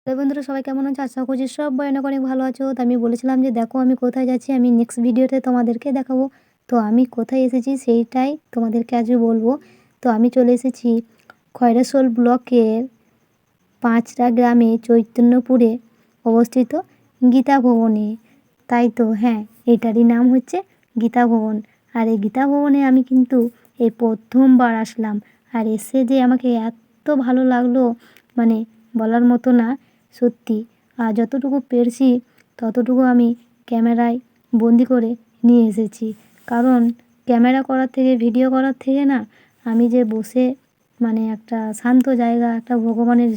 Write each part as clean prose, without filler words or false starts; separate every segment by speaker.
Speaker 1: তো বন্ধুরা সবাই কেমন আছো? আশা করছি সবাই অনেক অনেক ভালো আছো। তো আমি বলেছিলাম যে দেখো আমি কোথায় যাচ্ছি, আমি নেক্সট ভিডিওতে তোমাদেরকে দেখাবো। তো আমি কোথায় এসেছি সেইটাই তোমাদেরকে আজকে বলবো। তো আমি চলে এসেছি খয়রাশোল ব্লকের পাঁচরা গ্রামে চৈতন্যপুরে অবস্থিত গীতা ভবনে। তাই তো হ্যাঁ, এটারই নাম হচ্ছে গীতা ভবন। আর এই গীতা ভবনে আমি কিন্তু এই প্রথমবার আসলাম। আর এসে যে আমাকে এত ভালো লাগলো, মানে বলার মতো না সত্যি। আর যতটুকু পেরেছি ততটুকু আমি ক্যামেরায় বন্দি করে নিয়ে এসেছি। কারণ ক্যামেরা করার থেকে, ভিডিও করার থেকে না, আমি যে বসে মানে একটা শান্ত জায়গা, একটা ভগবানের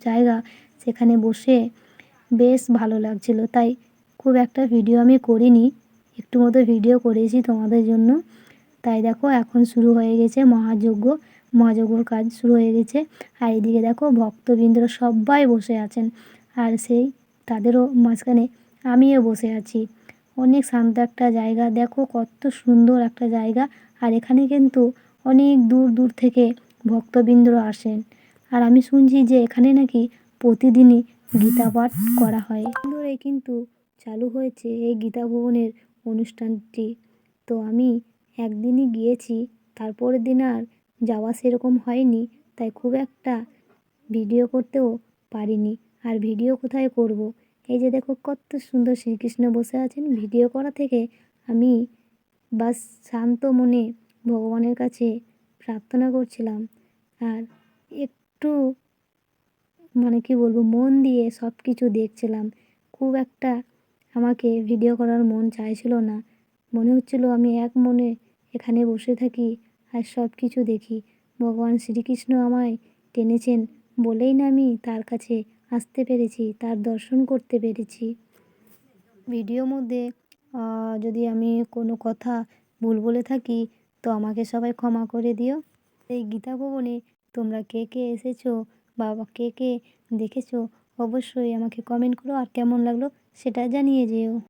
Speaker 1: জায়গা, সেখানে বসে বেশ ভালো লাগছিল। তাই খুব একটা ভিডিও আমি করিনি, একটু মতো ভিডিও করেছি তোমাদের জন্য। তাই দেখো এখন শুরু হয়ে গেছে মহাযজ্ঞর কাজ শুরু হয়ে গেছে। আর এদিকে দেখো ভক্তবৃন্দরা সবাই বসে আছেন, আর সেই তাদেরও মাঝখানে আমিও বসে আছি। অনেক শান্ত একটা জায়গা, দেখো কত সুন্দর একটা জায়গা। আর এখানে কিন্তু অনেক দূর দূর থেকে ভক্তবৃন্দরা আসেন। আর আমি শুনছি যে এখানে নাকি প্রতিদিনই গীতা পাঠ করা হয়। ধরে কিন্তু চালু হয়েছে এই গীতা ভবনের অনুষ্ঠানটি। তো আমি একদিনই গিয়েছি, তারপরের দিন আর যাওয়া সেরকম হয়নি। তাই খুব একটা ভিডিও করতেও পারিনি। আর ভিডিও কোথায় করব? এই যে দেখো কত সুন্দর শ্রীকৃষ্ণ বসে আছেন। ভিডিও করা থেকে আমি বাস শান্ত মনে ভগবানের কাছে প্রার্থনা করছিলাম। আর একটু মানে কি বলবো, মন দিয়ে সব কিছু দেখছিলাম। খুব একটা আমাকে ভিডিও করার মন চাইছিল না। মনে হচ্ছিল আমি এক মনে এখানে বসে থাকি আর সব কিছু দেখি। ভগবান শ্রীকৃষ্ণ আমায় টেনেছেন বলেই না আমি তার কাছে আসতে পেরেছি, তার দর্শন করতে পেরেছি। ভিডিওর মধ্যে যদি আমি কোনো কথা ভুল বলে থাকি তো আমাকে সবাই ক্ষমা করে দিও। এই গীতা ভবনে তোমরা কে কে এসেছো বা কে কে দেখেছো অবশ্যই আমাকে কমেন্ট করো, আর কেমন লাগলো সেটা জানিয়ে যেও।